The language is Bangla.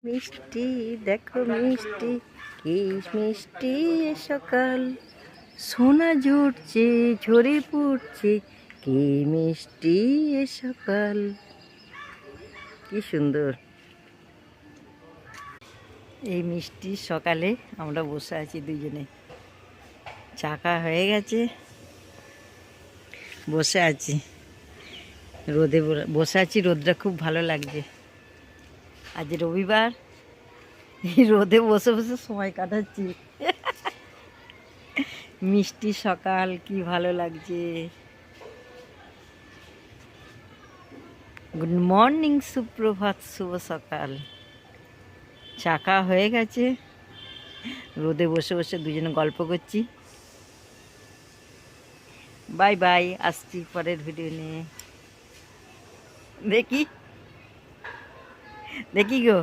মিষ্টি দেখো মিষ্টি কি মিষ্টি এ সকাল, সোনা ঝরছে ঝরে পড়ছে কি মিষ্টি এ সকাল। কি সুন্দর এই মিষ্টি সকালে আমরা বসে আছি দুজনে, চাকা হয়ে গেছে, বসে আছি রোদে, বসে আছি, রোদটা খুব ভালো লাগছে। আজ রবিবার, এই রোদে বসে বসে সময় কাটাচ্ছি। মিষ্টি সকাল, কি ভালো লাগছে। গুড মর্নিং, সুপ্রভাত, শুভ সকাল। চাকা হয়ে গেছে, রোদে বসে বসে দুজনে গল্প করছি। বাই বাই, আসছি পরের ভিডিও নিয়ে। দেখি দেখি গো।